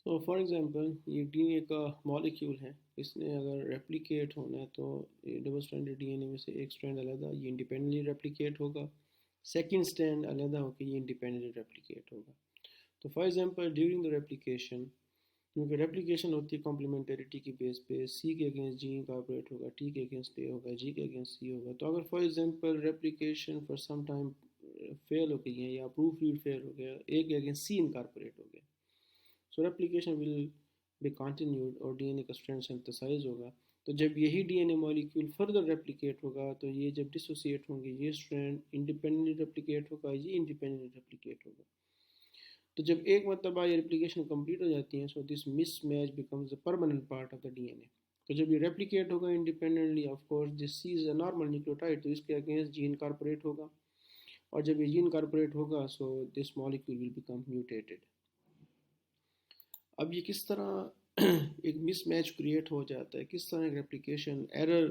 तो for example ये DNA का मॉलिक्यूल है, इसने अगर रेप्लिकेट होना है तो ये डबल स्ट्रैंडेड डीएनए में से एक स्ट्रैंड अलग ये इंडिपेंडेंटली रेप्लिकेट होगा, सेकंड स्ट्रैंड अलग होकर ये इंडिपेंडेंटली रेप्लिकेट होगा। तो for example during the replication, क्योंकि रेप्लिकेशन होती है कॉम्प्लीमेंटेरिटी की बेस पे, सी के अगेंस्ट जी इनकॉर्पोरेट होगा, टी के अगेंस्ट ए होगा, जी के अगेंस्ट सी होगा। तो अगर for example replication for some time fail हो गई है या प्रूफ रीड फेल हो गया, ए के अगेंस्ट सी इनकॉर्पोरेट हो गया, सो रेप्लिकेशन विल बी कंटिन्यूड और डीएनए का स्ट्रैंड सिंथेसाइज होगा। तो जब यही डीएनए मॉलिक्यूल फर्दर रेप्लिकेट होगा तो ये जब डिसोसिएट होंगे ये स्ट्रैंड इंडिपेंडेंटली रेप्लिकेट होगा, ये इंडिपेंडेंटली रेप्लिकेट होगा। तो जब एक मरतबा ये रेप्लिकेशन कंप्लीट हो जाती है, so this mismatch becomes the permanent part of the DNA. तो जब ये रेप्लिकेट होगा independently, of course this C is a normal nucleotide, तो इसके अगेंस्ट जीन इनकॉर्पोरेट होगा, और जब ये जीन इनकॉर्पोरेट होगा so this molecule will become mutated. अब ये किस तरह एक मिसमैच क्रिएट हो जाता है, किस तरह एक रेप्लिकेशन एरर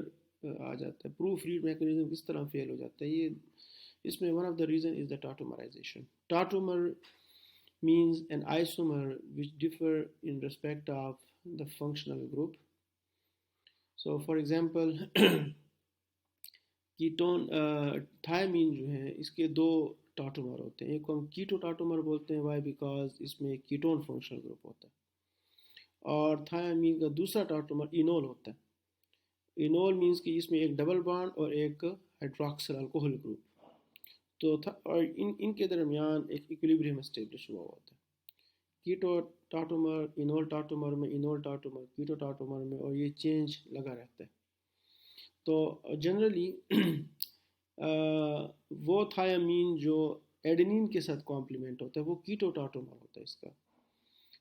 आ जाता है, प्रूफ रीड मैकेनिज्म किस तरह फेल हो जाता है, ये इसमें one of the reason is the tautomerisation. Tautomer means an isomer which differ in respect of the functional group. So for example ketone thymine जो है इसके दो टाटोमर होते हैं, एक को हम कीटो टाटोमर बोलते हैं, वाई बिकॉज इसमें कीटोन फंक्शनल ग्रुप होता है, और थायमीन का दूसरा टाटोमर इनोल होता है। इनोल मीन्स कि इसमें एक डबल बॉन्ड और एक हाइड्रोक्सिल अल्कोहल ग्रुप, तो और इनके दरमियान एक इक्विलिब्रियम एस्टेब्लिश हुआ होता है। कीटो टाटोमर इनोल टाटोमर में, इनोल टाटोमर कीटो टाटोमर में, और ये चेंज लगा रहता है। तो जनरली वो थायामीन जो एडेनिन के साथ कॉम्प्लीमेंट होता है वो कीटो टाटोमर होता है इसका।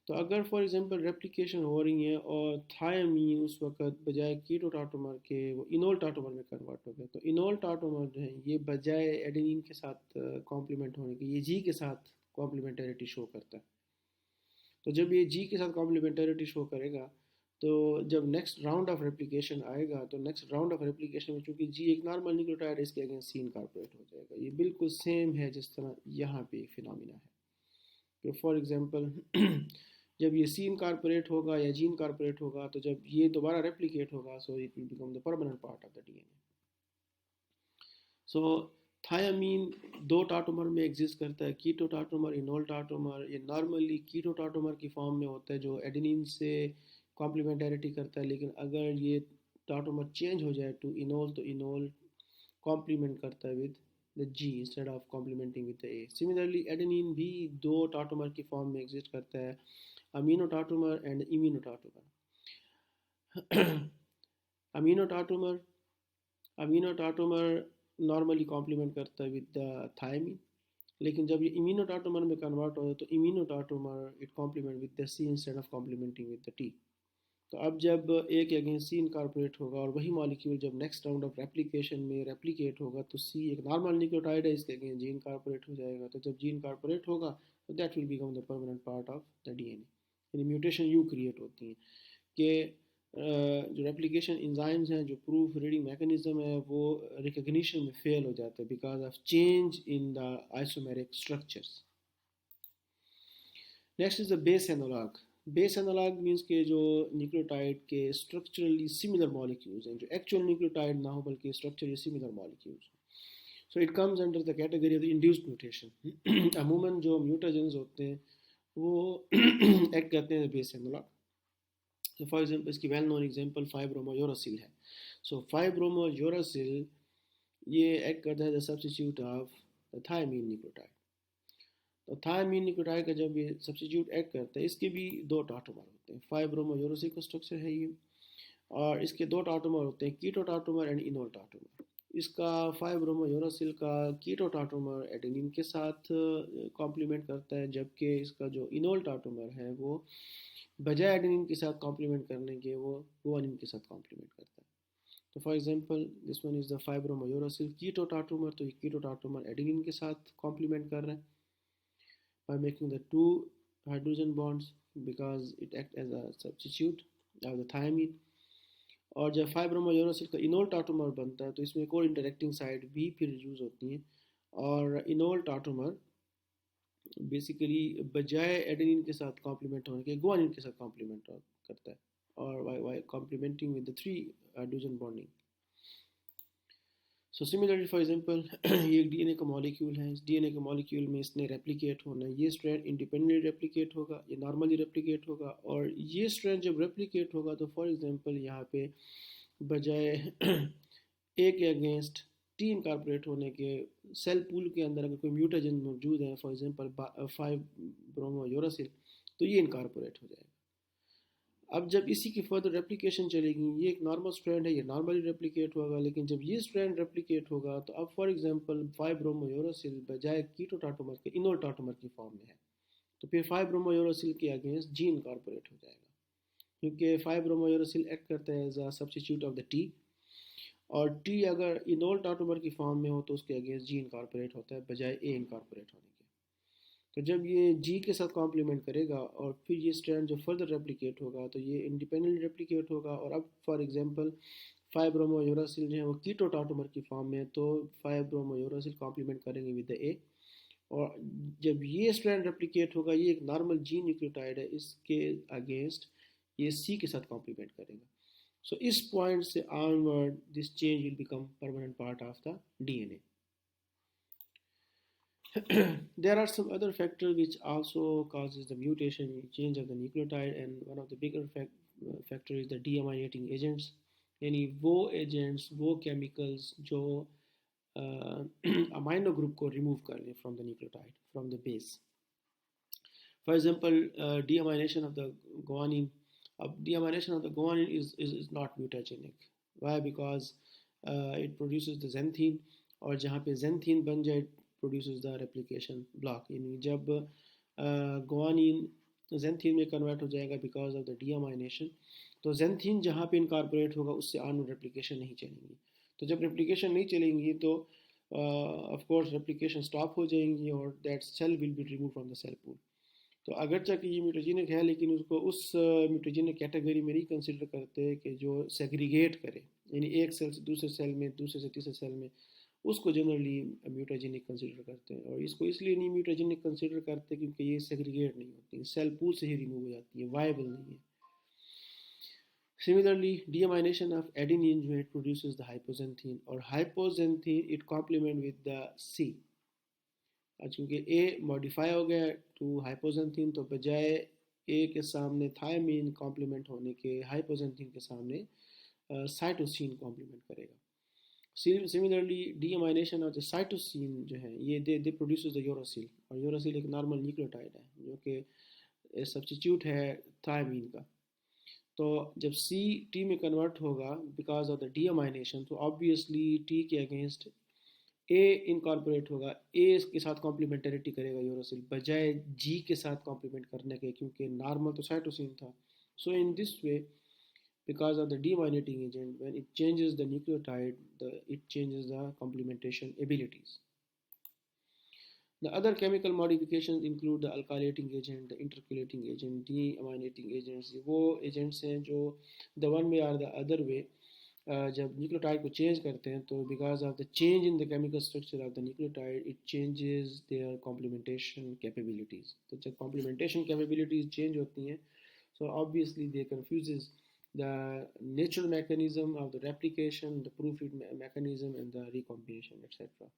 तो अगर फॉर एग्जांपल रेप्लिकेशन हो रही है और थायामीन उस वक्त बजाय कीटो टाटोमर के वो इनोल टाटोमर में कन्वर्ट हो गया, तो इनोल टाटोमर जो है ये बजाय एडेनिन के साथ कॉम्प्लीमेंट होने के ये जी के साथ कॉम्प्लीमेंटरिटी शो करता है। तो जब ये जी के साथ कॉम्प्लीमेंटरिटी शो करेगा, तो जब नेक्स्ट राउंड ऑफ रेप्लिकेशन आएगा, तो नेक्स्ट राउंड ऑफ रेप्लिकेशन में चूंकि जी एक नॉर्मल न्यूक्लियोटाइड है, इसके अगेंस्ट सी इनकॉर्पोरेट हो जाएगा। ये बिल्कुल सेम है जिस तरह यहाँ पे फिनोमिना है। तो फॉर एग्जांपल जब ये सी इनकॉर्पोरेट होगा या जी इनकॉर्पोरेट होगा, तो जब ये दोबारा रेप्लिकेट होगा, so it will become the permanent part of the DNA. So thymine दो टाटोमर में एग्जिस्ट करता है, कीटो टाटोमर, इनोल टाटोमर। ये नॉर्मली कीटो टाटोमर की फॉर्म में होता है जो एडेनिन से कॉम्प्लीमेंटरिटी करता है, लेकिन अगर ये टाटोमर चेंज हो जाए टू इनोल, तो इनोल कॉम्प्लीमेंट करता है with the G instead of complementing with the A. Similarly adenine भी दो टाटोमर की फॉर्म में एग्जिस्ट करता है, amino tautomer and imino tautomer. Amino tautomer amino tautomer normally complement करता है विद द थायमीन, लेकिन जब ये इम्यूनो टाटोमर में कन्वर्ट हो तो imino tautomer it complement with the C instead of complementing with the T. तो अब जब ए के अगेंस्ट सी इनकॉर्पोरेट होगा और वही मॉलिक्यूल जब नेक्स्ट राउंड ऑफ रेप्लिकेशन में रेप्लिकेट होगा, तो सी एक नॉर्मल न्यूक्लियोटाइड है, इसके अगेंस्ट जी इनकॉर्पोरेट हो जाएगा। तो जब जी इनकॉर्पोरेट होगा तो that will become the permanent part of the DNA. यानी म्यूटेशन यू क्रिएट होती हैं कि जो रेप्लिकेशन इंजाइम्स हैं, जो प्रूफ रीडिंग मैकेनिज्म है, वो रिकग्निशन में फेल हो जाता है because of change in the isomeric structures. Next is the base analog. Base analog means के जो न्यूक्लियोटाइड के स्ट्रक्चरली सिमिलर मॉलिक्यूल्स हैं, जो एक्चुअल न्यूक्लियोटाइड ना हो बल्कि structurally similar molecules. So it comes under the category of the induced mutation. अमूमन जो म्यूटेशंस होते हैं वो एक्ट करते हैं base analog. So for example, इसकी वेल नोन एग्जांपल फाइब्रोमोयूरासिल है। सो फाइब्रोमोयूरासिल ये एक्ट करता है the substitute of the thymine nucleotide. तो थायमीन न्यूक्लियोटाइड का जब ये सब्स्टिट्यूट एक्ट करता है, इसके भी दो टाटोमर होते हैं। फाइब्रोमोयूरासिल का स्ट्रक्चर है ये, और इसके दो टाटोमर होते हैं, कीटो टाटोमर एंड इनोल टाटोमर। इसका फाइब्रोमोयूरासिल का कीटो टाटोमर एडेनिन के साथ कॉम्प्लीमेंट करता है, जबकि इसका जो इनोल टाटोमर है वो बजाय एडेनिन के साथ कॉम्प्लीमेंट करने के वो गुआनिन के साथ कॉम्प्लीमेंट करता है। तो for example this one is the five bromouracil keto tautomer, तो ये कीटो टाटोमर एडेनिन के साथ कॉम्प्लीमेंट कर रहा है by making the two hydrogen bonds because it acts as a substitute of the thiamine। और जब फाइब्रोमयोरासिल का इनोल टाटोमर बनता है तो इसमें एक और इंटरेक्टिंग साइड भी फिर यूज होती है, और इनोल टाटोमर बेसिकली बजाय एडेनिन के साथ कॉम्प्लीमेंट होने के गुआनिन के साथ कॉम्प्लीमेंट करता है, और Y complementing with the 3 hydrogen bonding. So similarly for example ये एक डीएनए का मॉलिक्यूल है. इस डीएनए के मॉलिक्यूल में इसने रेप्लिकेट होना है. ये स्ट्रैंड इंडिपेंडेंटली रेप्लिकेट होगा, ये नॉर्मली रेप्लिकेट होगा. और ये स्ट्रैंड जब रेप्लिकेट होगा तो फॉर एग्जांपल यहाँ पे बजाय ए के अगेंस्ट टी इनकॉर्पोरेट होने के सेल पूल के अंदर अगर कोई म्यूटेजन मौजूद है, फॉर एग्जांपल 5 ब्रोमो यूरासिल, तो ये इनकॉर्पोरेट हो जाएगा. अब जब इसी की फर्दर रेप्लिकेशन चलेगी, ये एक नॉर्मल स्ट्रैंड है, ये नॉर्मली रेप्लिकेट होगा. लेकिन जब ये स्ट्रैंड रेप्लिकेट होगा तो अब फॉर एग्जांपल 5 ब्रोमो यूरासिल बजाय कीटो टाटोमर के इनोल टाटोमर की फॉर्म में है, तो फिर 5 ब्रोमो यूरासिल के अगेंस्ट जी इनकॉर्पोरेट हो जाएगा, क्योंकि 5 ब्रोमो यूरासिल एक्ट करता है as a substitute of the T, और टी अगर इनोल टाटोमर की फॉर्म में हो तो उसके अगेंस्ट जी इनकॉर्पोरेट होता है बजाय ए इनकॉर्पोरेट होने के. तो जब ये जी के साथ कॉम्प्लीमेंट करेगा और फिर ये स्ट्रैंड जो फर्दर रेप्लिकेट होगा तो ये इंडिपेंडेंटली रेप्लिकेट होगा. और अब फॉर एग्जांपल 5 ब्रोमो यूरासिल जो है वो कीटो टाटोमर की फॉर्म में है, तो 5 ब्रोमो यूरासिल कॉम्प्लीमेंट करेंगे विद द ए. और जब ये स्ट्रैंड रेप्लिकेट होगा, ये एक नॉर्मल जी न्यूक्लियोटाइड है, इसके अगेंस्ट ये सी के साथ कॉम्प्लीमेंट करेगा. So इस पॉइंट से onward this change will become permanent part of the DNA. There are some other factors which also causes the mutation, change of the nucleotide, and one of the bigger factor is the deaminating agents. यानी वो agents, वो chemicals जो amino group को remove कर लें from the nucleotide, from the base. For example, deamination of the guanine. Deamination of the guanine is not mutagenic. Why? Because it produces the xanthine, और जहाँ पे xanthine बन जाए produces the replication block. यानी जब guanine xanthine में convert हो जाएगा because of the deamination, तो xanthine जहाँ पे incorporate होगा उससे आन replication नहीं चलेंगी. तो जब replication नहीं चलेंगी तो of course replication stop हो जाएंगी और that cell will be removed from the cell pool. तो अगरचे कि ये म्यूटोजेनिक है, लेकिन उसको उस म्यूटोजेनिक कैटेगरी में नहीं कंसिडर करते कि जो सेग्रीगेट करे, यानी एक सेल से दूसरे सेल में, दूसरे से तीसरे सेल में, उसको जनरली म्यूटोजेनिक कंसिडर करते हैं. और इसको इसलिए नहीं म्यूटोजेनिक कंसिडर करते क्योंकि ये सेग्रीगेट नहीं होती, सेल पूल से ही रिमूव हो जाती है, वायबल नहीं है. सिमिलरली डीअमाइनेशन ऑफ एडेनिन जो है प्रोड्यूसेस द हाइपोजेंथीन, और hypoxanthine it complement with the C. आज क्योंकि ए मॉडिफाई हो गया टू हाइपोजेंथीन, तो बजाय ए के सामने थायमीन कॉम्प्लीमेंट होने के हाइपोजेंथीन के सामने साइटोसिन कॉम्प्लीमेंट करेगा. सिमिलरली डीअमाइनेशन ऑफ द साइटोसिन जो है ये दे प्रोड्यूसेस द यूरासिल, और यूरासिल एक नॉर्मल न्यूक्लियोटाइड है जो कि सब्स्टिट्यूट है थायमीन का. तो जब सी टी में कन्वर्ट होगा बिकॉज ऑफ द डीअमाइनेशन, तो ऑब्वियसली टी के अगेंस्ट ए इनकॉर्पोरेट होगा, ए के साथ कॉम्प्लीमेंटरिटी करेगा यूरासिल बजाय जी के साथ कॉम्प्लीमेंट करने के, क्योंकि नॉर्मल तो साइटोसिन था. So in this way, because of the demyelinating agent, when it changes the nucleotide, it changes the complementation abilities. The other chemical modifications include the alkylating agent, the intercalating agent, deaminating agents. वो agents हैं जो the one way or the other way जब nucleotide को change करते हैं तो because of the change in the chemical structure of the nucleotide it changes their complementation capabilities. तो जब कॉम्प्लीमेंटेशन कैपेबिलिटीज़ चेंज होती हैं, so obviously they confuses the natural mechanism of the replication, the proof mechanism, and the recombination, etc.